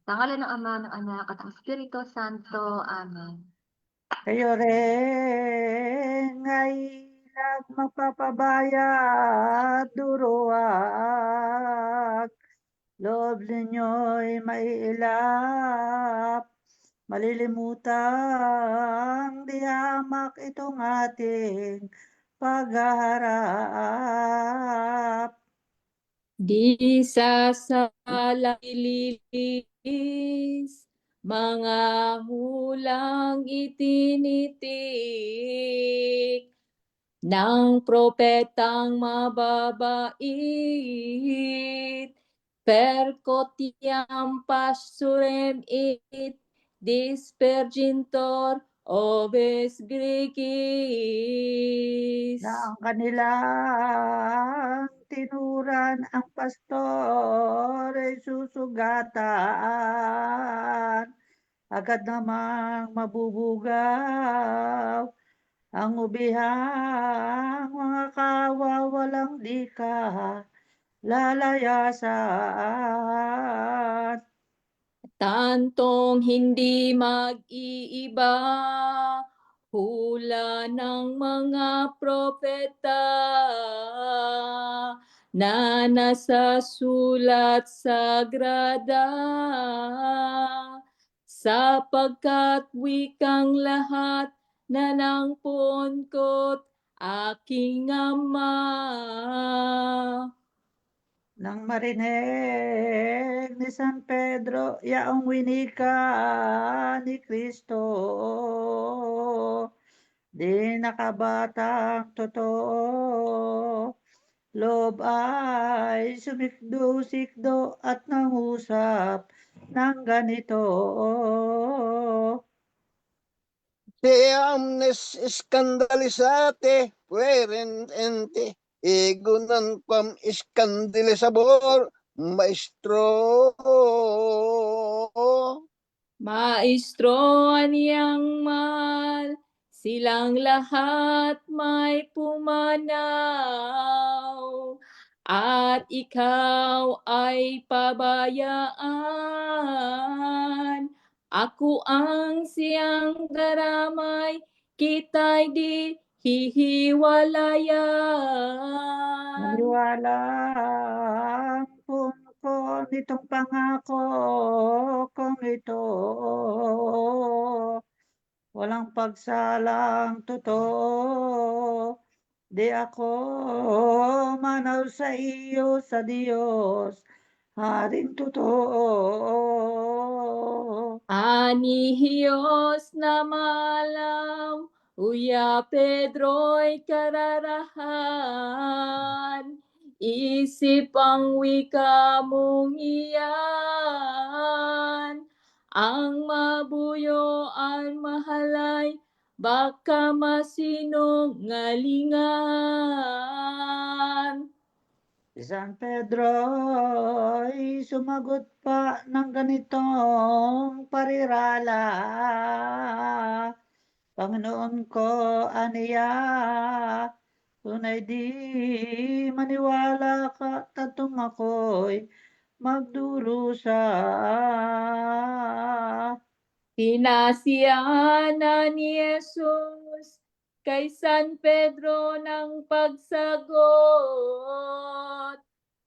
Sa ngalan ng Ama, ng Anak, at ng Espiritu Santo. Amen. Kayo rin ay magpapabaya at duruwag. Loob ninyo'y maiilap, malilimutang di hamak itong ating paghaharap. Di sasalang ililis, mga hulang itinitik ng propetang mababait. Percotiam pastorem it dispergintor oves Grecis. Na ang kanilang tinuran ang pastor ay susugatan, agad namang mabubugaw ang ubihang mga kawawalang di ka lalayasan. Tantong hindi mag-iiba, hula ng mga propeta na nasa sulat sagrada, sapagkat wikang lahat na ng pungkot aking Ama. Nang marinig ni San Pedro yaong winika ni Kristo, di nakabatang totoo, loob ay sumikdo-sikdo at nangusap ng ganito. Te omnes scandalizate puerent ente, ego non quam scandalizabor, maestro. Maestro aniyang mahal, silang lahat may pumanaw, at ikaw ay pabayaan. Ako ang siyang garamay, kita'y di hihiwalayan. Maniwala ang ko nitong pangako kong ito. Walang pagsalang totoo, di ako manaw sa iyo sa Diyos, Haring totoo. Ani Hiyos na malaw, uya Pedro'y kararahan, isip ang wika mong iyan, ang mabuyo ang mahalay, baka masinungalingan. Si San Pedro ay sumagot pa ng ganitong parirala. Panginoon ko, aniya, tunay di maniwala ka tatong ako'y magdurusa. Pinasiyahan ni Jesus kay San Pedro ng pagsagot,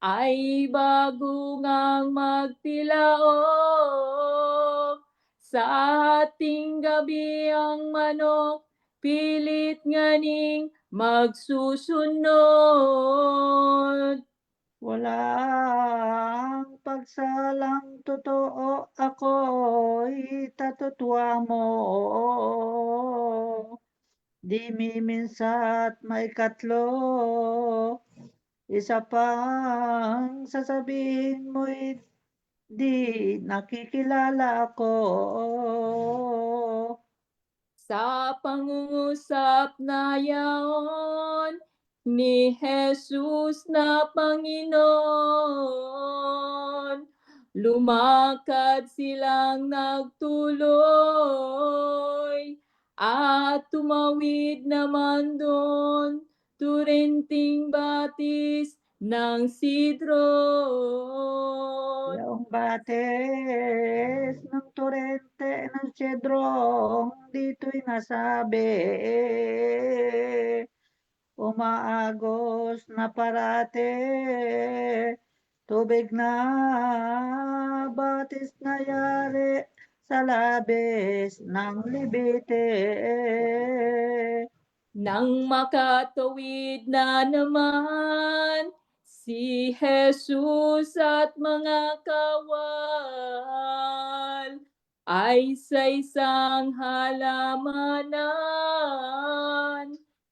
ay bago ngang magtilaok, sa ating gabi ang manok, pilit nganing magsusunod. Walang pagsalang totoo, ako'y tatutwa mo. Di miminsa't maikatlo, isa pang sasabihin mo'y di nakikilala ako. Sa pangungusap na yaon ni Jesus na Panginoon, lumakad silang nagtuloy at tumawid naman doon, turinting batis ng sidron. Yung batis ng torente ng Cedrong, dito'y nasabi, umaagos na parate, tubig na batis na yari sa labis ng libite. Nang makatawid na naman si Jesus at mga kawal, ay sa isang halamanan,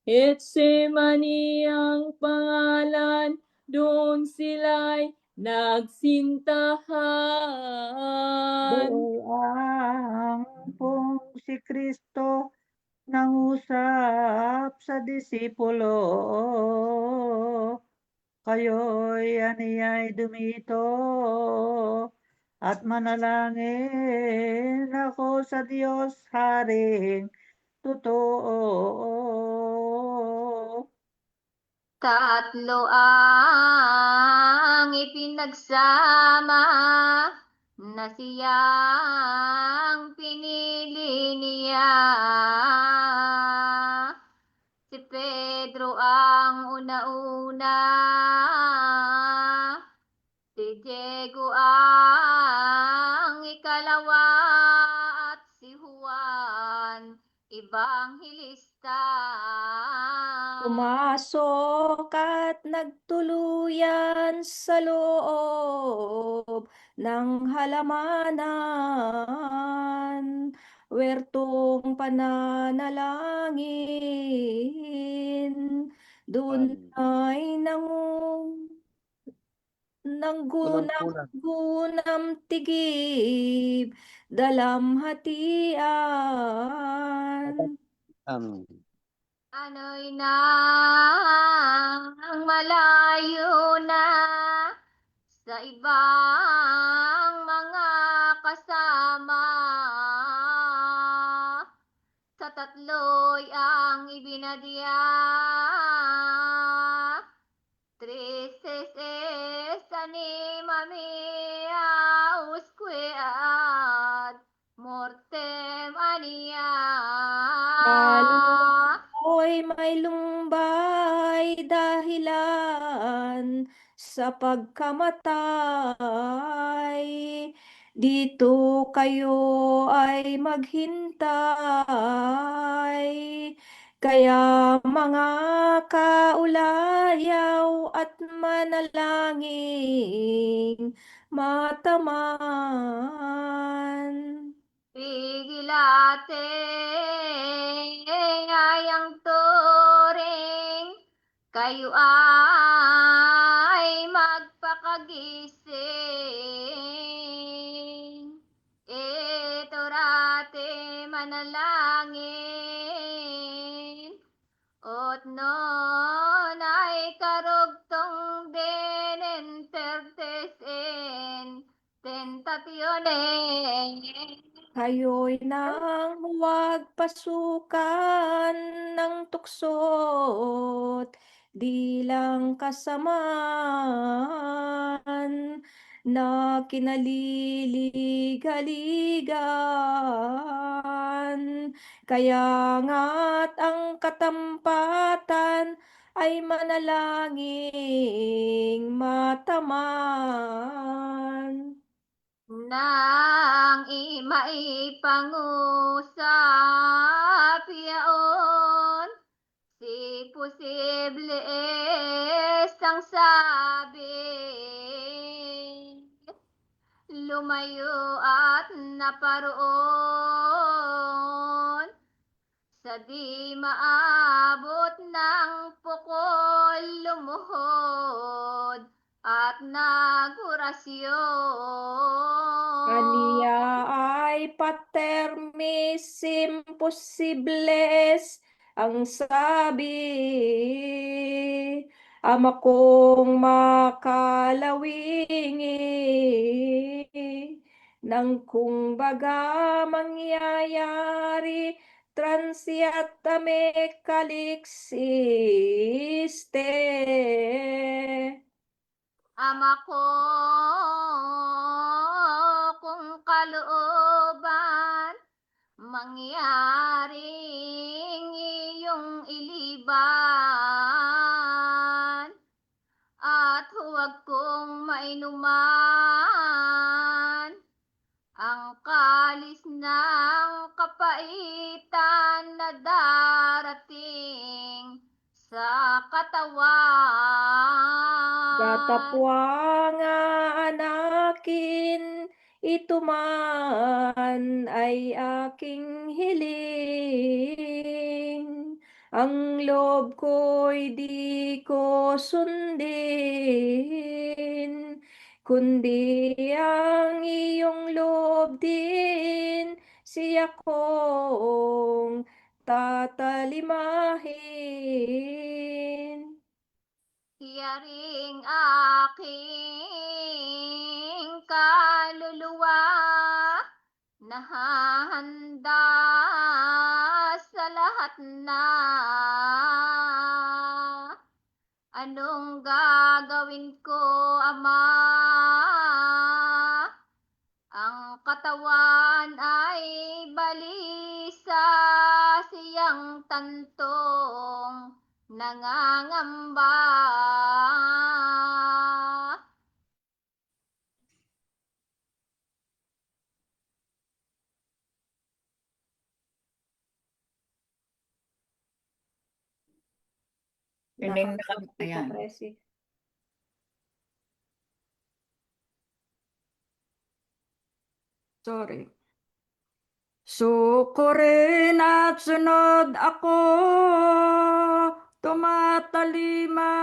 Getsemani ang pangalan, doon sila'y nagsintahan. Doon ang pong si Kristo nangusap sa disipulo, kayo'y aniyay dumito at manalangin ako sa Diyos Haring totoo. Tatlo ang ipinagsama na siyang pinili niya. Si Pedro ang una-una, si Diego ang ikalawa, at si Juan, Ebanghilista. Pumasok at nagtuluyan sa loob ng halamanan, wertong pananalangin, doon ay nanggunam tigib, dalamhatian. Ano'y nang malayo na sa ibang mga kasama, sa tatlo'y ang ibinadya. Trises es anima mea usque ad mortem ania. Ako'y may lumbay dahilan sa pagkamatay. Dito kayo ay maghintay. Kaya mga kaulayaw at manalangin mataman. Pigilate ayang turing, kayo ay magpakagising. Ito rate manalangin, ot non ay karugtong din entertes en tentaciones. Kayo'y nang huwag pasukan ng tuksot, di lang kasamaan na kinalilig-haligan. Kaya nga't ang katampatan ay manalangin mataman. Nang maipangusap yaon, si posible ang sabi, lumayo at naparoon, sa di maabot ng pukol lumuhod at nagorasyon. Kaniya ay patermis imposibles ang sabi, ama kong makalawingi, nang kung baga mangyayari transiat ame calixiste. Ama ko, kung kalooban, mangyaring iyong iliban, at huwag kong mainuman ang kalis ng kapaitan na darating sa katawan. Katapwanga anakin, ito man ay aking hiling. Ang loob ko'y di ko sundin, kundi ang iyong loob din siya kong tatalimahin. Hiyaring aking kaluluwa, nahahanda sa lahat na. Anong gagawin ko, Ama? Ang katawan ay balisa, siyang tantong nangangamba. Piling na Nakakapit ka, ayan. Presi. Sorry. Sukurin at sunod ako, tumatalima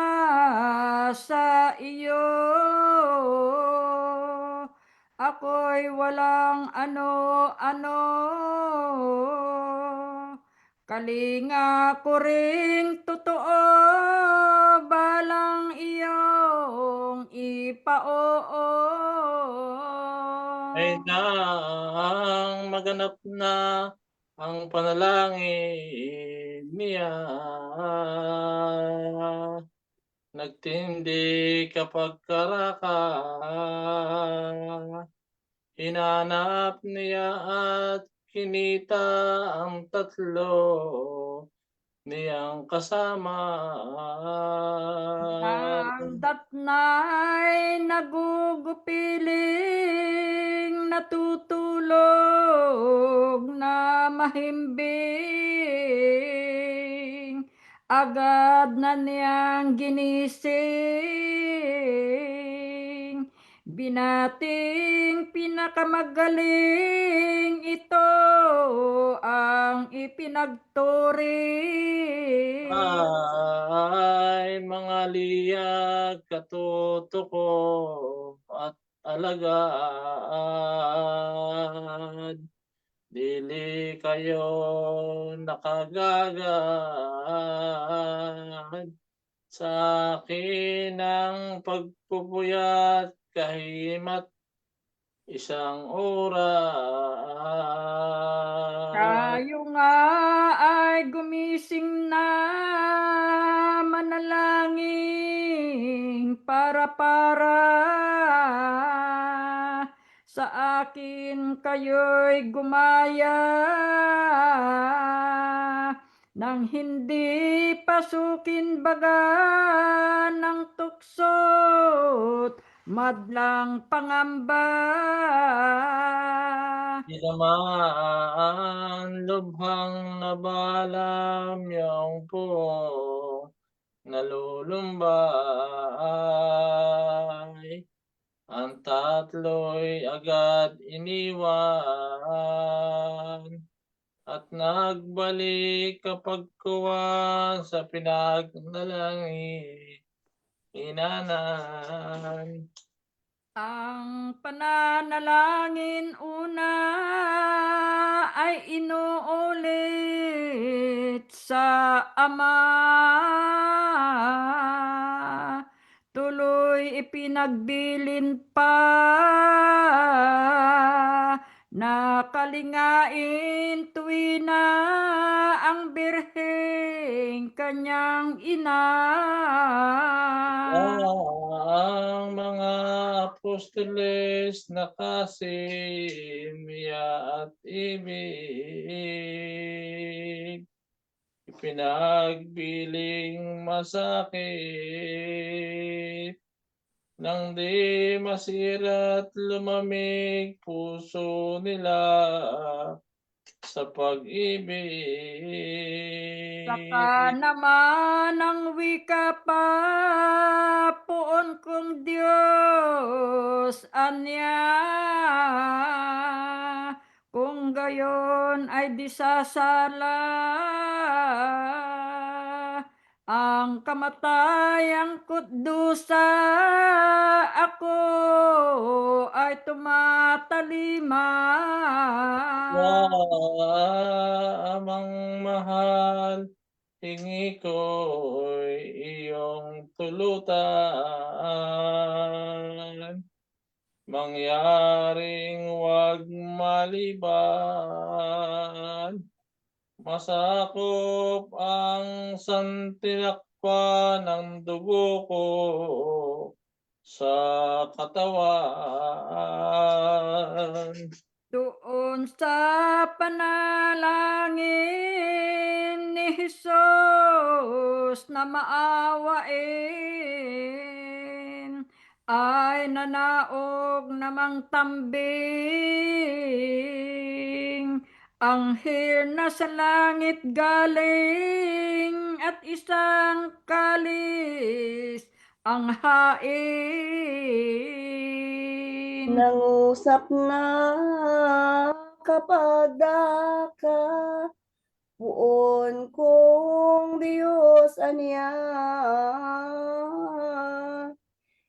sa iyo. Ako'y walang ano-ano, kalinga ko ring totoo, balang iyong ipaoo. Ay nang maganap na ang panalangin niya. Nagtindi kapag karaka, hinanap niya at kinita ang tatlo niyang kasama. Ang datna'y nagugupiling, natutulog na mahimbing, agad na niyang ginising. Binating pinakamagaling, ito ang ipinagturing. Ay mga liyag katutuko at alagad, dili kayo nakagagad sa akin ang pagpupuyat kahimat isang oras. Tayo nga ay gumising na, manalangin para sa akin kayo'y gumaya, nang hindi pasukin baga ng tuksot, madlang pangamba. Di naman lubhang nabalam yung po nalulumbay, ang tatlo'y agad iniwan at nagbalik kapag kuwan sa pinagnalanginan. Ang pananalangin una ay inuulit sa Ama, tuloy ipinagbilin pa na kalingain tuwi na ang Birhen Maring kanyang ina. Ang mga apostoles nakasimya at ibig, ipinagbiling masakit, nang di masira't lumamig puso nila sa pag-ibig. Saka naman ang wika pa, poon kong Diyos, anya. Kung gayon ay di sasala, ang kamatayang kutdusa, ako ay tumatalima. Amang mahal, hingi ko'y iyong tulutan, mangyaring wag maliban, masakop ang santinakpa ng dugo ko sa katawan. Doon sa panalangin ni Jesus na maawain, ay nanaog namang tambing, anghel na sa langit galing, at isang kalis ang hain. Nangusap na kapag daka, puon kong Diyos anya.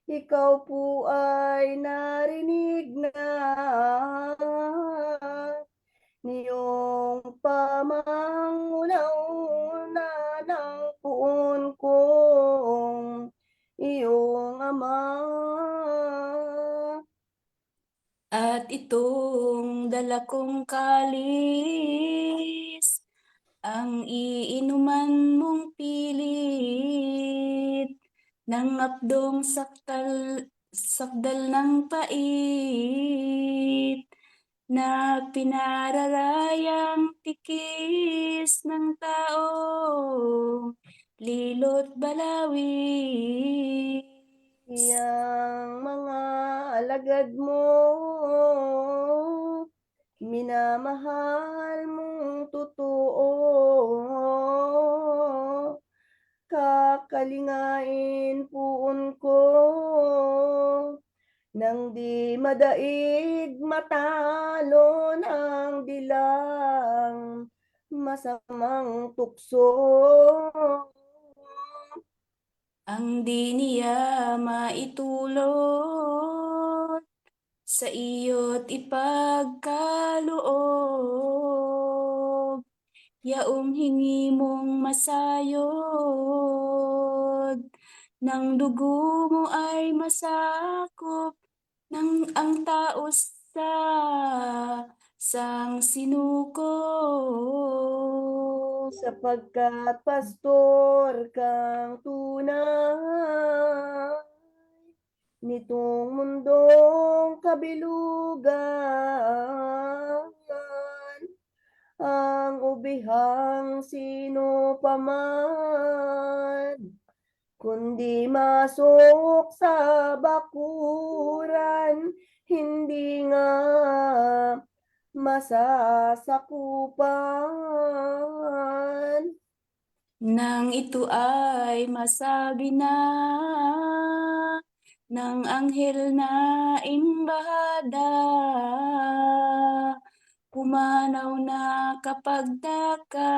Ikaw po ay narinig na niyong pamanguna ng puon kong iyong ama. At itong dala kong kalis, ang iinuman mong pilit, ng apdong sakdal ng pait, na pinararayang tikis ng tao, lilot balawi. Yang mga alagad mo, minamahal mong totoo, kakalingain puon ko, nang di madaig matalon ang dilang masamang tukso. Ang di niya maitulot sa iyo't ipagkaloob, yaong hingi mong masayod, ng dugo mo ay masakop ng ang tao sa sang sinuko. Sapagkat pastor kang tunay nitong mundong kabilugan, ang ubihang sino paman, kundi masok sa bakuran, hindi nga masasakupan. Nang ito ay masabi na ng anghel na imbahada, pumanaw na kapag daka,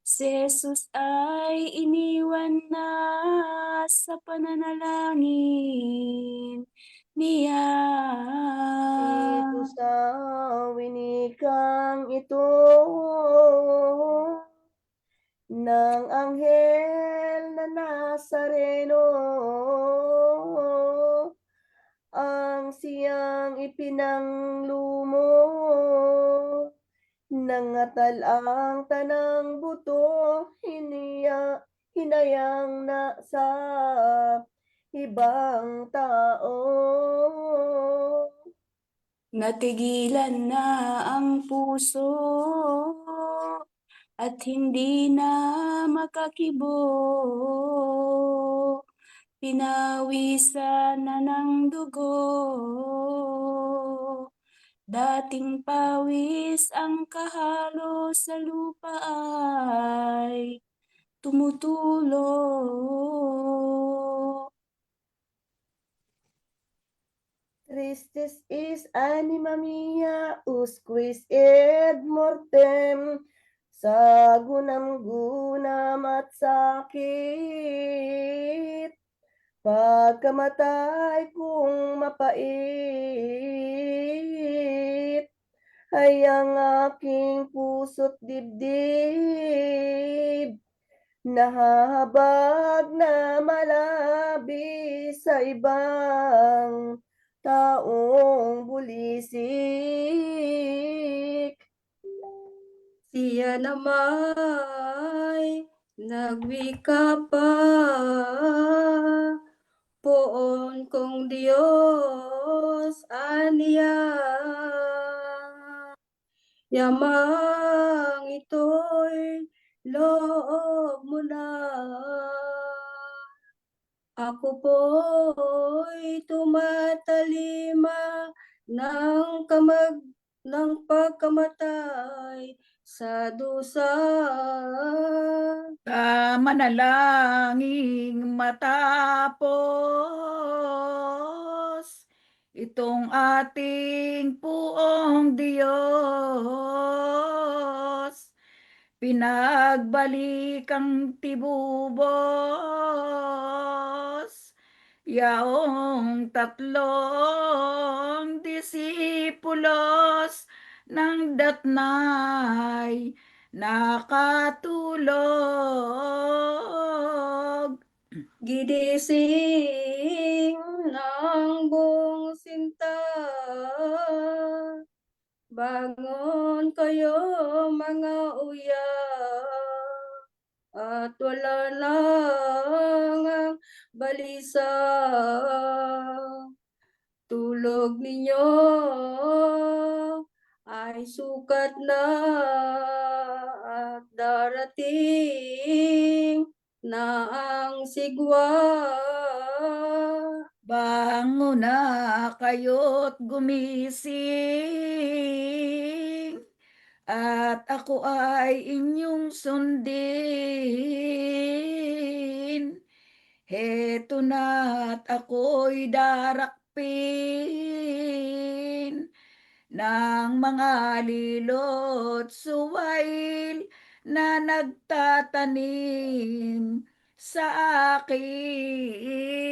si Jesus ay iniwan na sa pananalangin niya. Ito sa winikang ito ng anghel na Nazareno, ang siyang ipinanglumo Nangatal ang tanang buto, hinayang na sa ibang tao. Natigilan na ang puso at hindi na makakibo. Pinawisan na ng dugo. Dating pawis ang kahalo sa lupa ay tumutulo. Tristis is anima mia, usquis ed mortem, sa gunam-gunam at sakit. Pagkamatay kong mapait, ay ang aking puso't dibdib, nahahabag na malabi sa ibang taong bulisik. Siya nama'y nagwika pa, poon kong Diyos aniya. Yamang ito'y loob mo na. Ako po'y tumatalima ng pagkamatay sa dusa. Manalangin matapos itong ating puong Diyos, pinagbalik ang tibubos, yaong tatlong disipulos ng datnay nakatulog. Gidising ng buong sinta, bangon kayo mga uya, at wala lang ang balisa. Tulog ninyo ay sukat na at darating na ang sigwa. Bangon na kayo't gumising, at ako ay inyong sundin. Heto na't ako'y darakpin ng mga lilot suwail na nagtatanim sa akin.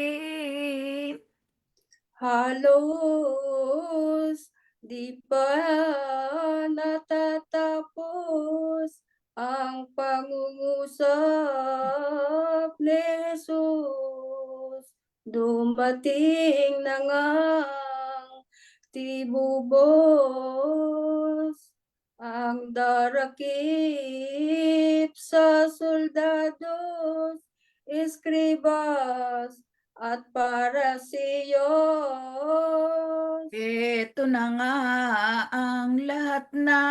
Halos di pa natatapos ang pangungusap ni Jesus. Dumating na ngang tibubos, ang darakip sa soldados, eskribas, at parasiyos. Ito na nga ang lahat na,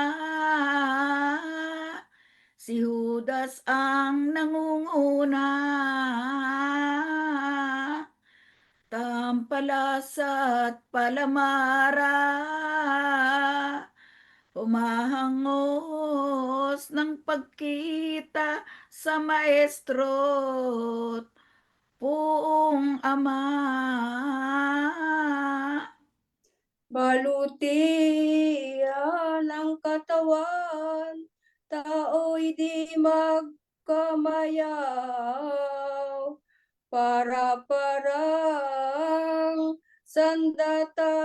si Judas ang nangunguna. Tampalas at palamara, humahangos ng pagkita sa maestro't Poong Ama. Balutian ang katawan, tao'y di magkamayaw, para parang sandata,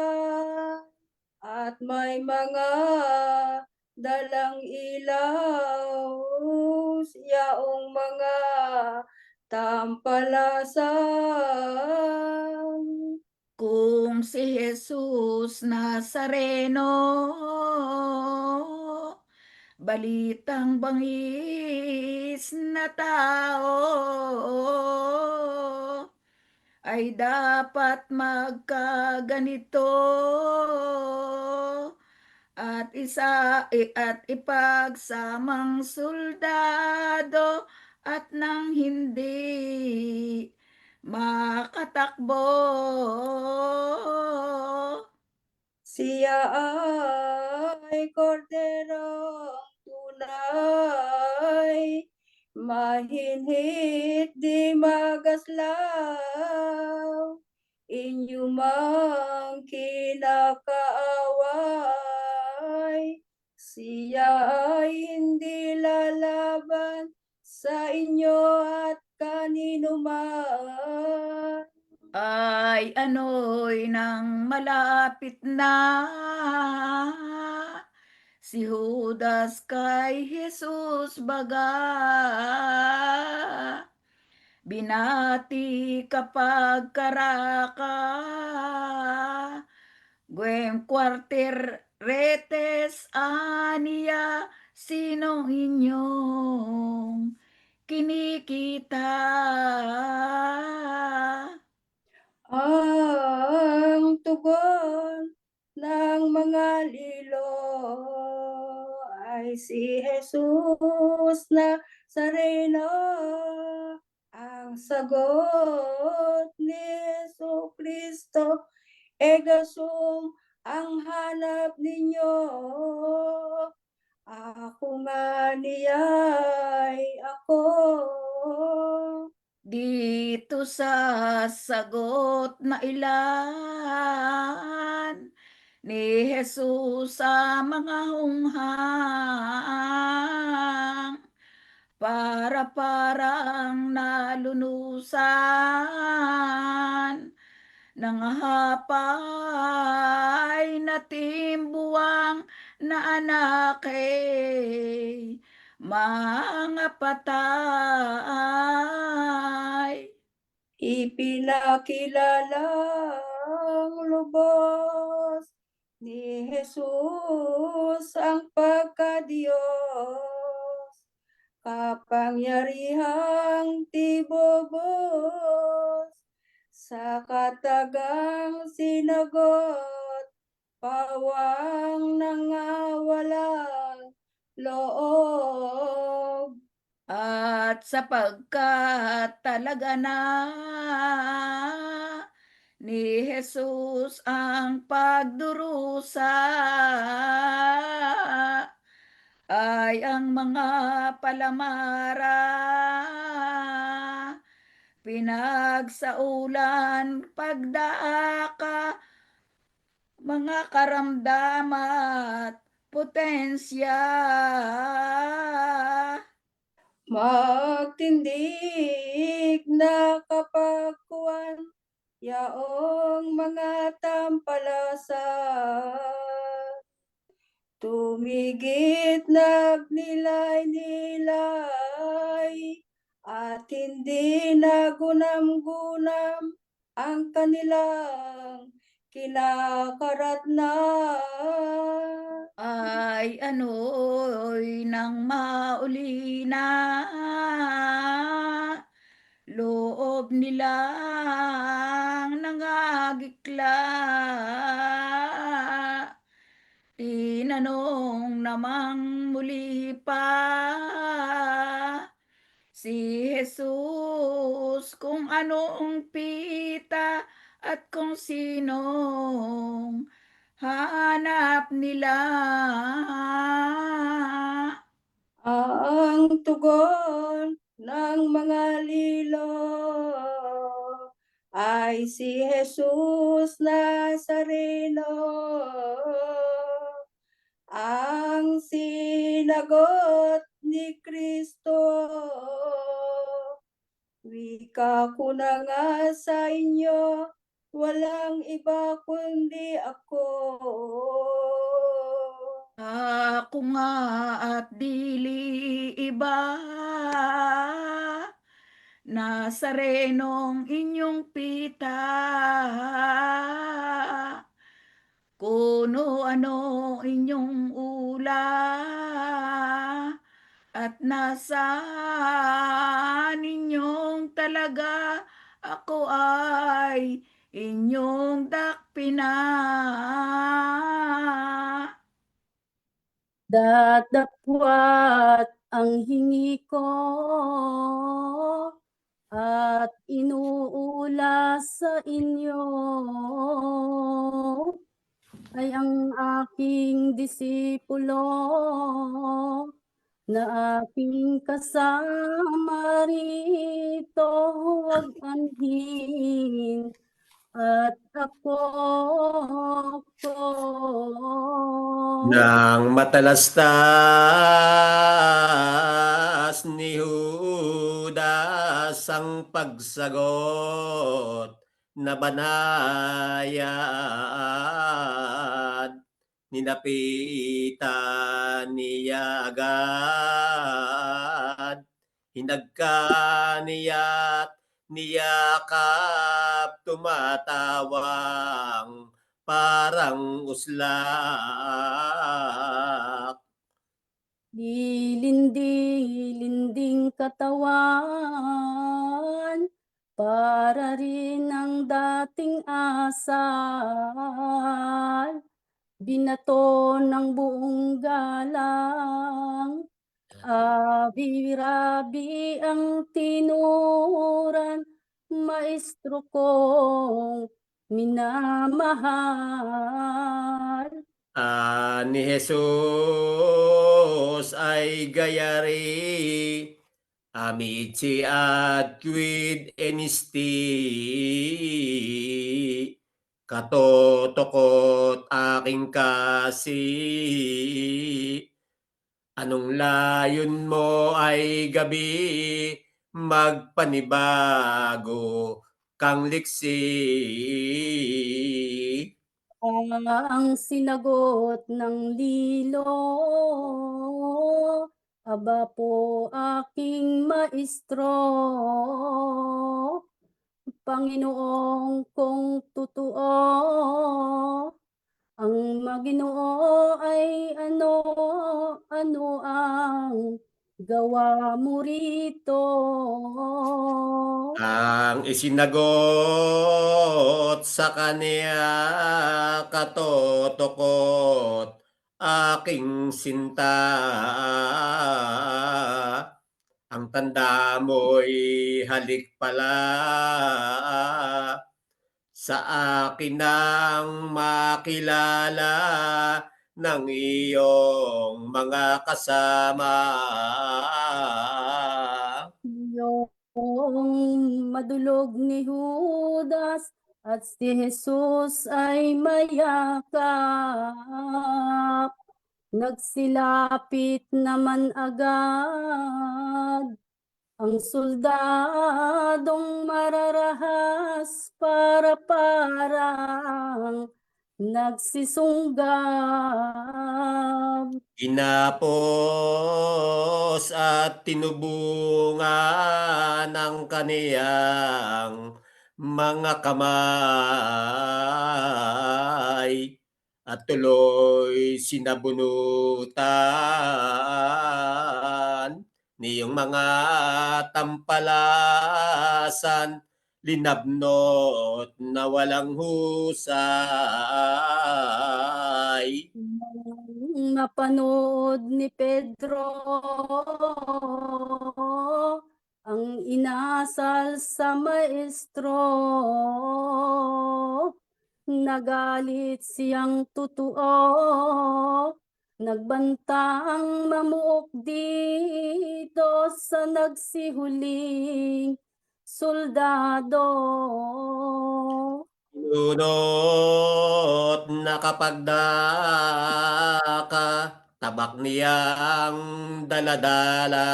at may mga dalang ilaw, yaong mga tampalasan. Kung si Jesus Nazareno balitang bangis na tao ay dapat magkaganito at at ipagsamang soldado at nang hindi makatakbo. Siya ay korderong tunay, mahinhit di magaslaw, inyo mang kinakaaway. Siya ay hindi lalaban sa inyo at kanino man. Ay ano'y nang malapit na si Judas kay Jesus baga. Binati kapag karaka, Gwem kwarter retes aniya, sino inyong kinikita? Ang tugon ng mga lilo ay si Jesus Nazareno. Ang sagot ni Jesucristo, Egasum ang hanap ninyo. Ako nga niya'y ako. Dito sa sagot na ilan ni Jesus sa mga hunghang, parang nalunusan ng hapay na timbuwang na anak mga patay. Ipinakilalang lubos ni Jesus ang pagka-Diyos, kapangyarihang tibobos, sa katagang sinagot, pawang nangawalang loob. At sapagkat talaga na ni Jesus ang pagdurusa, ay ang mga palamara pinagsaulan pagdaaka, mga karamdamat potensya. Magtindig na kapagkuan, yaong mga tampalasan, tumigit nagnilay-nilay, at hindi nagunam-gunam ang kanilang kinakaratnan. Ay ano'y nang mauli na loob nilang nangagikla. Tinanong namang muli pa si Jesus kung anong pita at kung sinong hanap nila. Ang tugon ng mga lilo ay si Jesus Nazareno. Ang sinagot ni Kristo, wika ko na nga sa inyo, walang iba kundi ako. Ako nga at dili iba, Nazarenong inyong pita. Kuno ano inyong ulam, at nasaan inyong talaga ako ay inyong dakpina. Datapwat ang hingi ko at inuulas sa inyo ay ang aking disipulo na aking kasama rito, huwag anhin at ako Nang matalastas ni Judas ang pagsagot na banayad, ninapitan niya agad, hinagkaniya't niyakap, tumatawang parang uslak. Lilinding katawan, para rin ang dating asal, binato ng buong galang, abi-rabi ang tinuran, maestro kong minamahal. Ni Jesus ay gayari, amici at quid enisti, katotokot aking kasi. Anong layon mo ay gabi, magpanibago kang liksi. Ang sinagot ng lilo, aba po aking maestro, Panginoong kong totoo, ang Maginoo ay ano ang gawa mo rito. Ang isinagot sa kaniya, katotokot aking sinta, ang tanda mo'y halik pala, sa akin nang makilala ng iyong mga kasama. Yung madulog ni Judas at si Jesus ay mayakap, nagsilapit naman agad ang soldadong mararahas, para parang nagsisunggab. Inapos at tinubungan ng kaniyang mga kamay, at tuloy sinabunutan niyong mga tampalasan, linabnot na walang husay. Nang mapanood ni Pedro ang inasal sa maestro, nagalit siyang totoo, nagbantang mamuok dito sa nagsihuling soldado. Lunot na kapag tabak niyang daladala,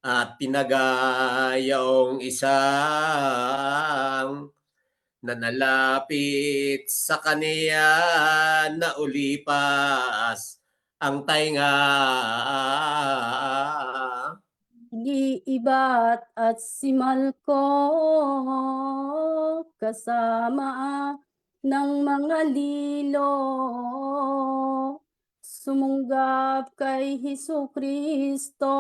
at tinagayong isang nanalapit sa kaniya, na ulipas ang tainga. Ibat at si Malco, kasama ng mga lilo, sumunggap kay Hesukristo.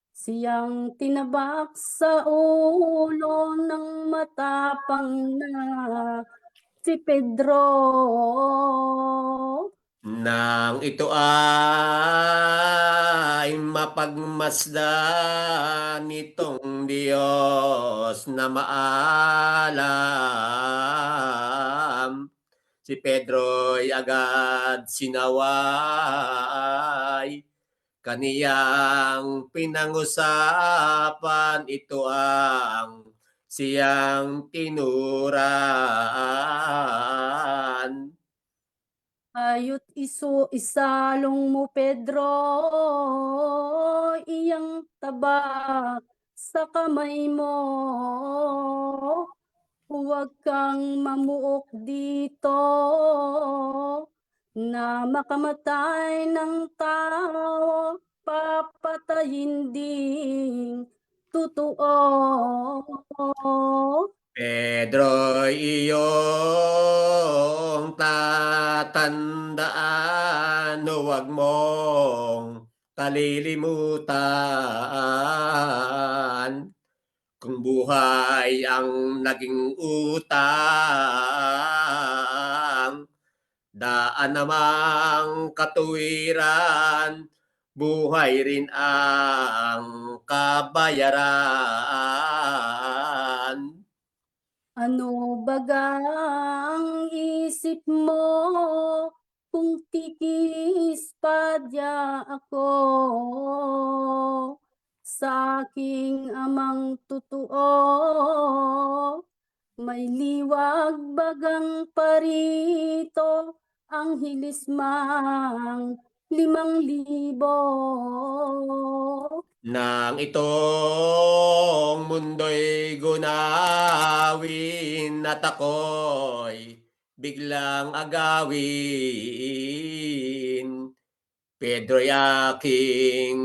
Siyang tinabak sa ulo ng matapang na si Pedro. Nang ito ay mapagmasdan nitong Diyos na maalam, si Pedro'y agad sinaway, kaniyang pinangusapan ito ang siyang tinuran. Ayut isalong mo, Pedro, iyang tabak sa kamay mo. Huwag kang mamuok dito na makamatay ng tao, papatayin ding totoo. Pedro, iyong tatandaan, huwag mong kalilimutan. Kung buhay ang naging utang, daan namang katuwiran, buhay rin ang kabayaran. Ano bagang isip mo kung tikis padya ako sa aking amang totoo? May liwag bagang parito ang hilismang 5,000. Nang itong mundo'y gunawin at ako'y biglang agawin, Pedro'y aking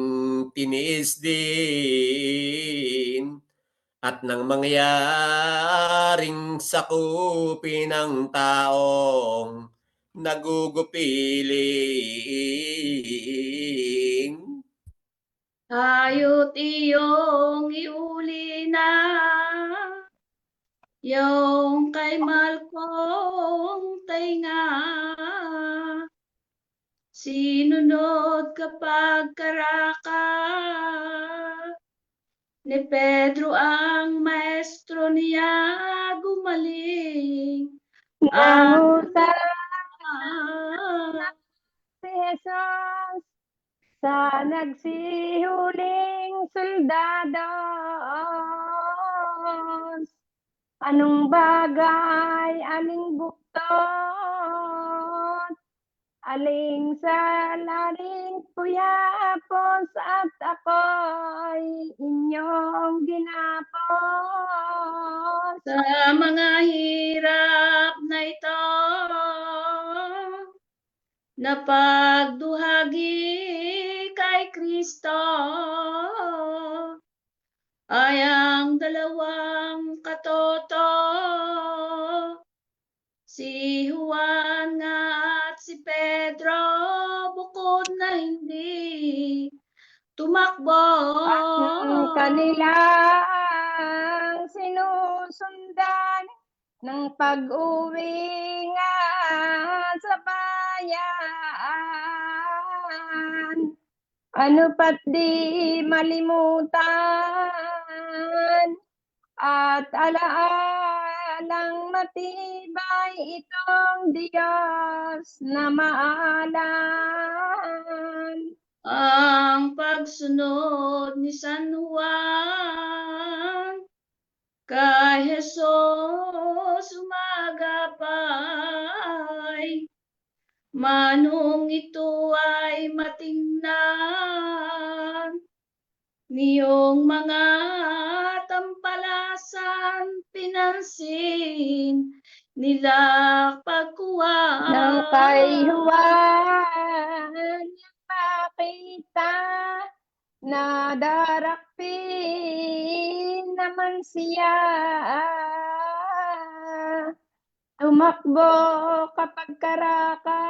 tiniis din, at nang mangyaring sakupin ng taong nagugupiling. Kayo't iyong iuli na yung kay Malcolm tainga. Sinunod kapag karaka ni Pedro ang maestro niya gumaling. Si Jesus sa nagsihuling soldados, anong bagay, aling buktot, aling sa laring puyapos at ako'y inyong ginapos. Sa mga hirap na ito, napagduhagi kay Kristo, ay ang dalawang katoto, si Juan nga at si Pedro, bukod na hindi tumakbo. Ang kanilang sinusundan ng pag-uwi nga sa bayan. Ano pat di malimutan at alaalang matibay itong Diyos na maalam. Ang pagsunod ni San Juan kay Jesus umagapay, manong ito ay matingnan, niyong mga tampalasan pinansin nila pagkuha Nang kay Juan makita na darakpin naman siya, tumakbo kapag karaka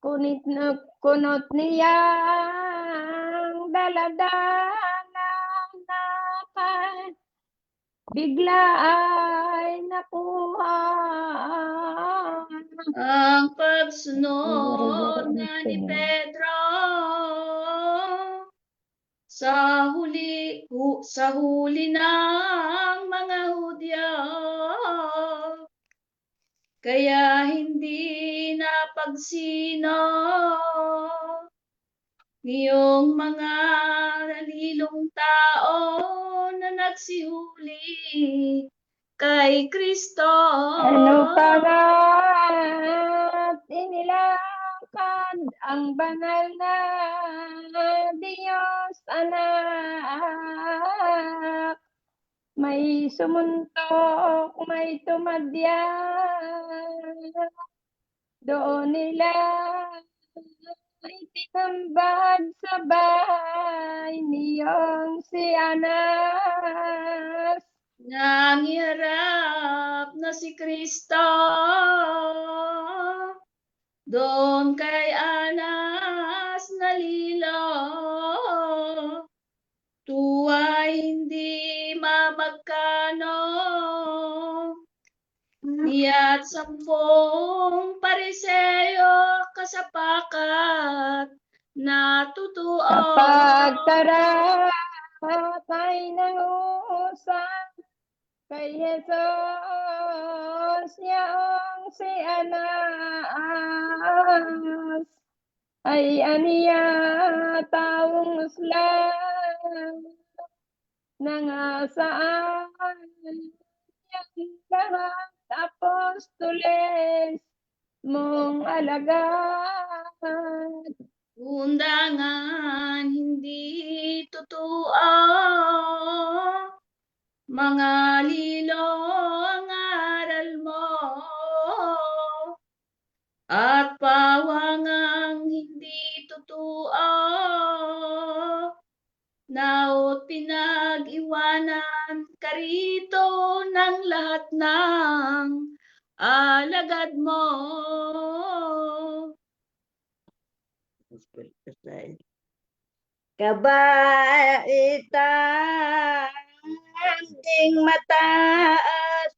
kunot niyang daladala na bigla ay nakuha. Ang pagsunod nga ni Pedro sa huli ng mga Hudyo, kaya hindi napagsino ngayong mga nalilong tao na nagsihuli kay Kristo. Ano pa nga inilakad ang banal na Diyos anak? May sumuntok, may tumadya. Doon nila itinambad sa bahay niyong si Anas. Nang iharap na si Kristo doon kay Anas nalilo, tuwa'y hindi mamagkano, niya't 10 Pariseo kasapakat na totoo. Kapag ay nangusap kay Jesus yaong si Anas, ay aniya taong muslang na nga saan yung lahat apostoles mong alagad. Undangan hindi totoo, mga lilo ang aral mo, at pawangang hindi totoo, naot pinag-iwanan ka rito ng lahat ng alagad mo. Kabaitan ding mataas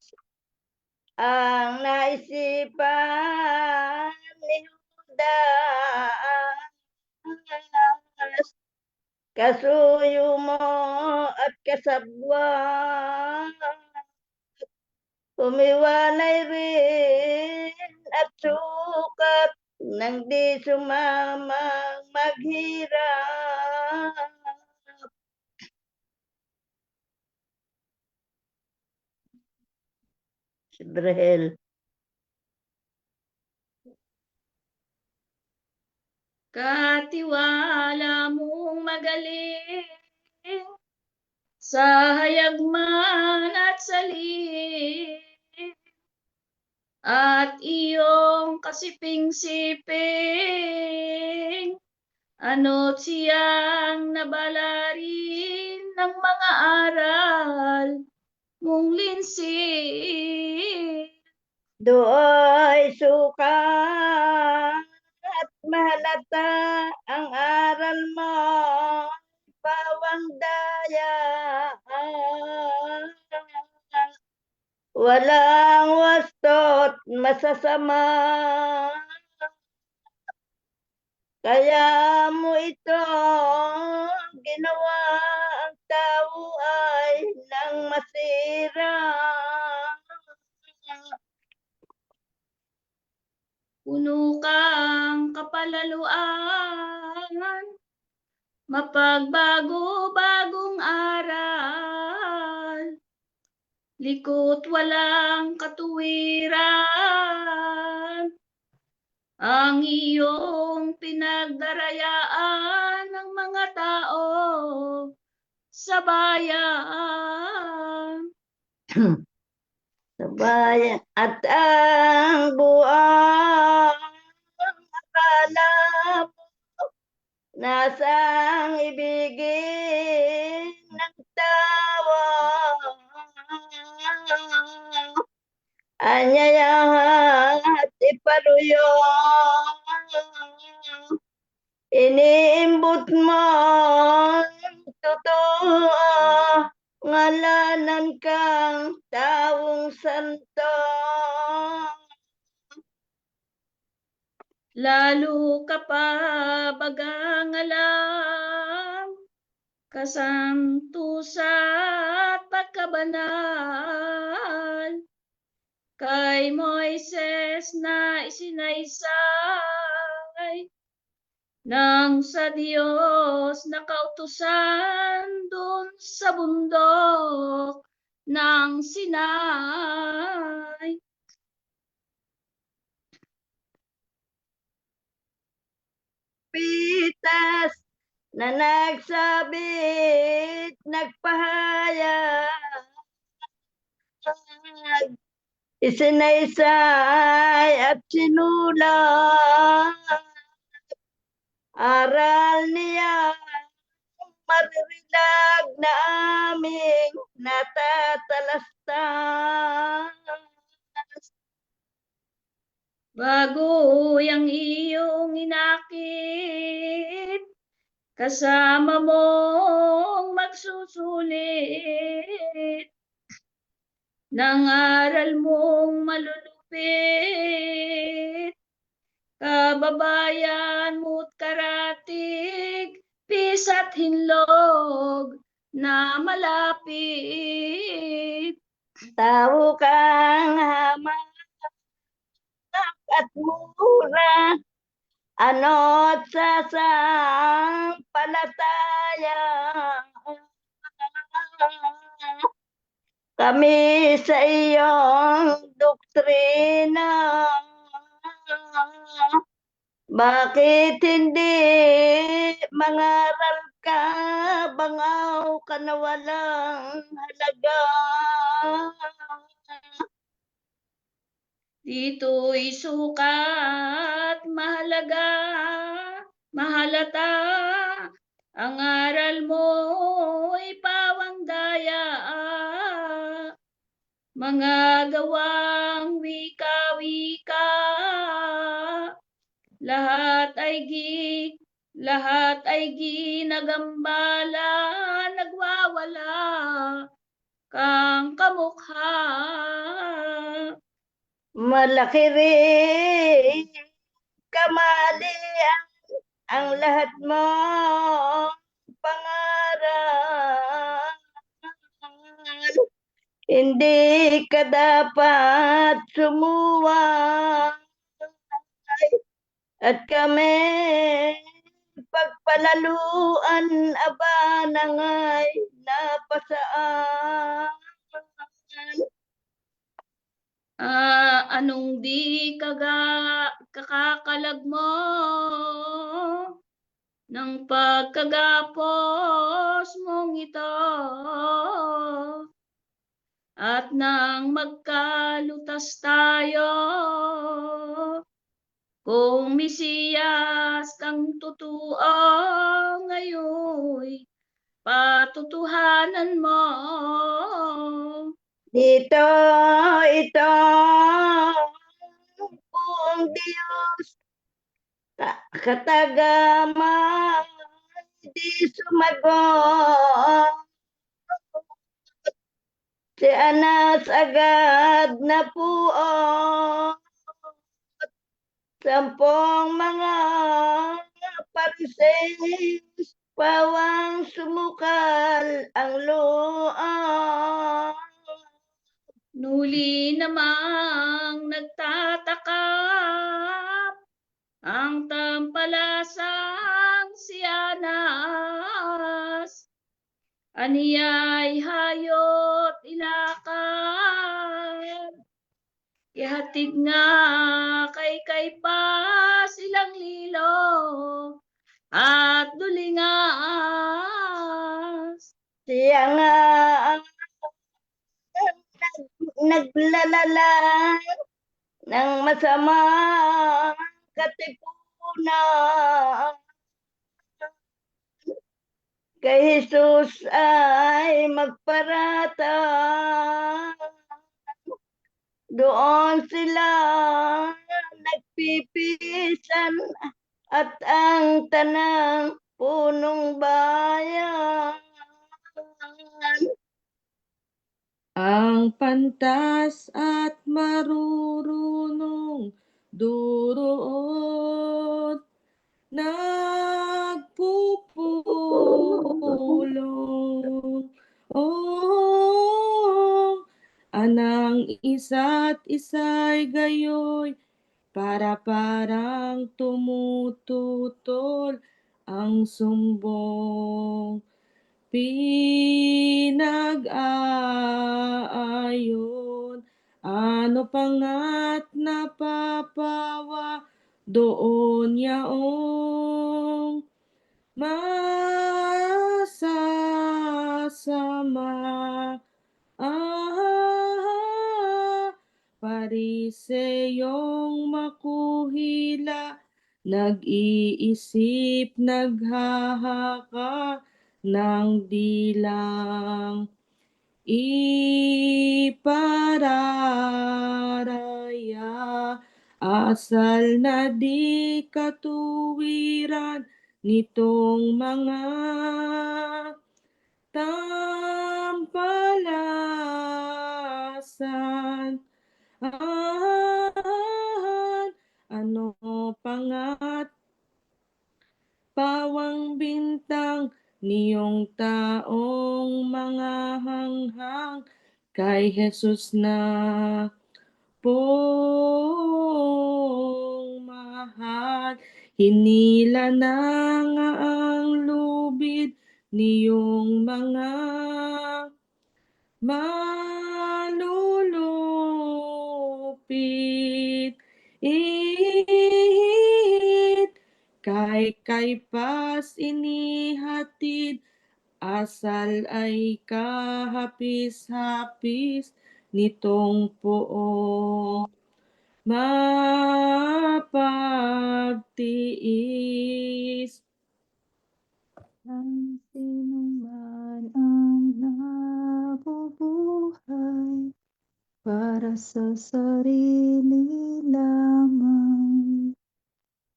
ang naisipan ni Judas, kasuyo mo at kasabwat, umiwanay rin at sukat nang di sumamang maghirap. Si Brahel. Katiwala mong magaling sa hayagman at saling, at iyong kasiping-siping, ano't siyang nabalarin ng mga aral mong linsin. Do'y sukat at mahalata ang aral mo, pawang daya. Walang wastot masasama, kaya mo ito ginawa, ang tao ay nang masira. Puno kang kapalaluan, mapagbago-bagong aral, likot walang katuwiran, ang iyong pinagdarayaan ng mga tao sa bayan. Sa bayan at ang buong akala mo, nasang ibigin ng tao, anyayahan at iparuyo Iniimbot mo totoo, ngalanan kang taong santo. Lalo ka pa bagangalang kasantusa at pagkabanal kay Moises na isinaysay nang sa Diyos na kautusan dun sa bundok ng Sinai. Pitas na nagsabit, nagpahayag, isinaysay at sinulat. Aral niya maririlag na aming natatalastas. Bago yung iyong inakit, kasama mong magsusulit ng aral mong malulupit. Kababayan mo't karatig, pisa't hinlog na malapit. Tao kang hamak at mura, ano't sasampalataya. Kami sa iyong doktrina. Bakit hindi mangaral ka, bangaw ka na walang halaga? Dito'y sukat mahalaga, mahalata, ang aral mo'y pawang daya. Mga gawang wika-wika, lahat ay ginagambala, nagwawala kang kamukha. Malaki rin kamalian ang lahat mo pangaral. Hindi ka dapat sumuway at kami pagpalaluan, aba nangay napasaan. Anong di kakakalag mo ng pagkagapos mong ito, at nang magkalutas tayo, kung Mesiyas kang totoo, ngayon patutuhanan mo. Dito ito buong Diyos, katagaman di sumagot. Si Anas agad na puot, 10 mga Pariseys, pawang sumukal ang loob. Nuli namang nagtatakap ang tampalasang si Anas. Aniyay hayot ilakad, ihatid nga kay Kaypas ilang lilo at dulingas. Siya nga ang naglalala ng masamang katipunan. Kay Jesus ay magparata, doon sila nagpipisan at ang tanang punong bayan. Ang pantas at marurunong duroon, nagpupulong. Oh, anang isa't isa'y gayoy, para-parang tumututol ang sumbong. Pinag-aayon, ano pa nga't napapawa doon yaong masasama. Pariseyong makuhila, nag-iisip, naghahaka ng dilang ipararaya, asal na di katuwiran nitong mga tampalasan. Ano pa nga't pawang bintang niyong taong mga hanghang kay Jesus na pong mahal. Hinila na nga ang lubid niyong mga malulupit. Kay pas inihatid, asal ay kahapis-hapis nitong poong mapagtiis. Ang sinuman ang nabubuhay para sa sarili lamang.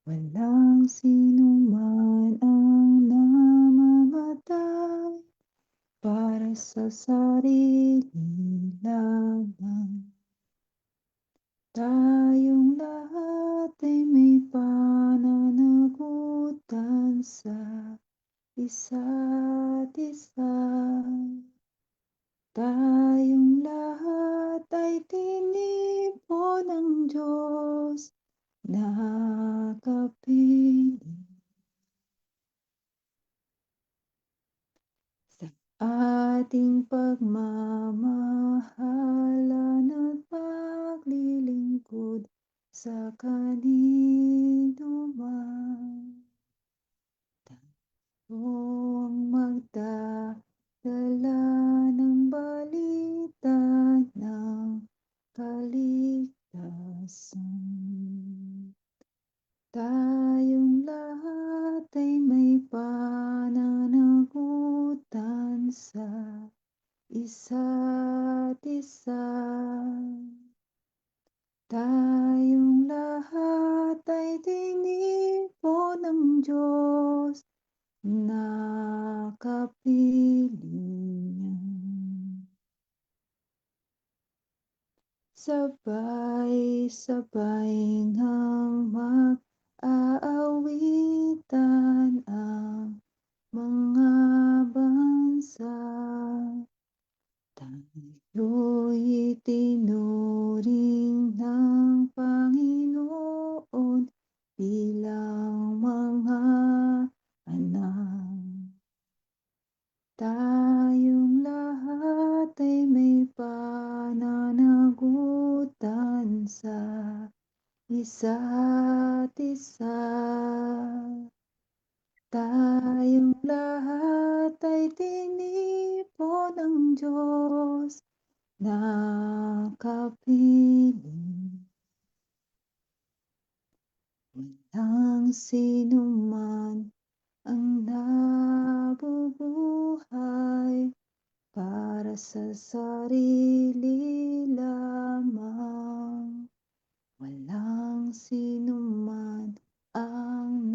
Walang sinuman ang namamatay para sa sarili lamang. Tayong lahat ay may pananagutan sa isa't isa. Tayong lahat ay tinipon ng Diyos, nakapili. Sa ating pagmamahalan at paglilingkod sa kanino man. Tayong magdadala ng balita ng kaligtasan. Tayong lahat ay may pananagutan sa isa't isa. Tayong lahat ay tinipon ng Diyos, nakapili niya. Sabay-sabay ngang mag-aawitan ang mga bansa. Tayo'y itinuring ng Panginoon bilang mga anak. Tayong lahat ay may pananagutan sa isa't isa. Tayong lahat ay tinipon ng Diyos, nakapili. Walang sinuman ang nabubuhay para sa sarili lamang. Walang sinuman ang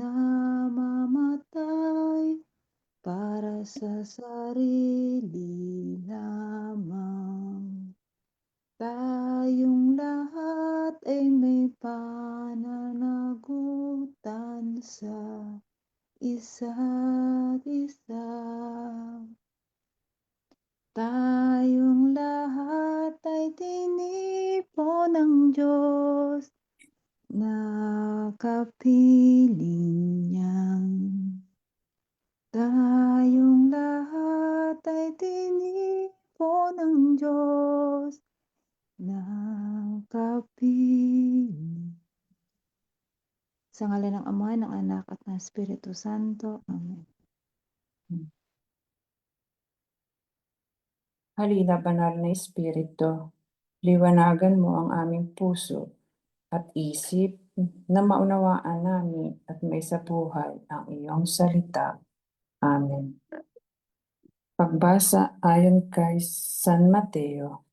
sarili lamang. Tayong lahat ay may pananagutan sa isa't isa. Tayong lahat ay tinipon ng Diyos na kapiling niyang. Tayong lahat ay tinipon ng Diyos na kapiling. Sa ngalan ng Ama, ng Anak, at ng Espiritu Santo. Amen. Halina, banal na Espiritu, liwanagan mo ang aming puso at isip na maunawaan namin at maisabuhay ang iyong salita. Amen. Pagbasa ayon kay San Mateo.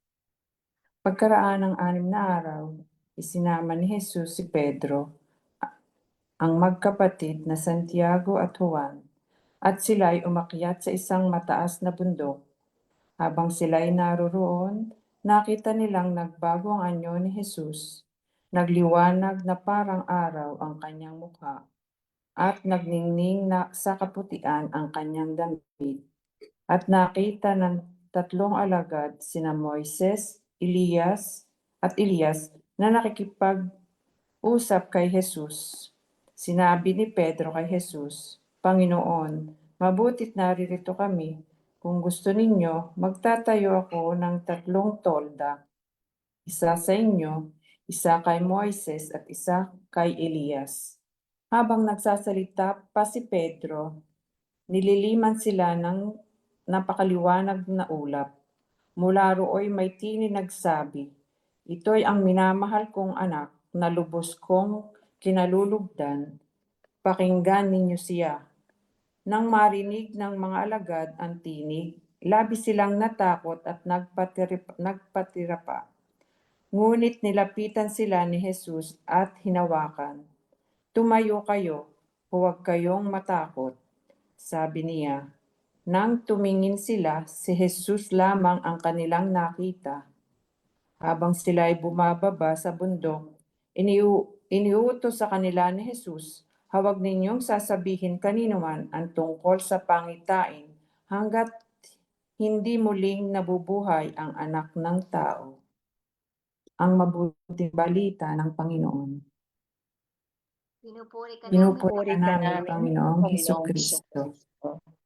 Pagkaraan ng 6 na araw, isinama ni Jesus si Pedro, ang magkapatid na Santiago at Juan, at sila'y umakyat sa isang mataas na bundok. Habang sila'y naroroon, nakita nilang nagbago ang anyo ni Jesus. Nagliwanag na parang araw ang kanyang mukha, at nagningning na sa kaputian ang kanyang damit. At nakita ng 3 alagad, sina Moises, Elias, na nakikipag-usap kay Jesus. Sinabi ni Pedro kay Jesus, Panginoon, mabutit naririto kami. Kung gusto ninyo, magtatayo ako ng 3 tolda. Isa sa inyo, isa kay Moises at isa kay Elias. Habang nagsasalita pa si Pedro, nililiman sila ng napakaliwanag na ulap. Mula rooy may tinig nagsabi, Ito'y ang minamahal kong anak na lubos kong kinalulugdan. Pakinggan ninyo siya. Nang marinig ng mga alagad ang tinig, labis silang natakot at nagpatira pa. Ngunit nilapitan sila ni Jesus at hinawakan. Tumayo kayo, huwag kayong matakot, sabi niya. Nang tumingin sila, si Jesus lamang ang kanilang nakita. Habang sila ay bumababa sa bundok, iniutos sa kanila ni Jesus, Huwag ninyong sasabihin kanino man ang tungkol sa pangitain hanggat hindi muling nabubuhay ang anak ng tao. Ang mabuting balita ng Panginoon. Pinupuri ka Pinupuri Puri ka ka namin, namin, Panginoong Panginoong Hesukristo. Kristo.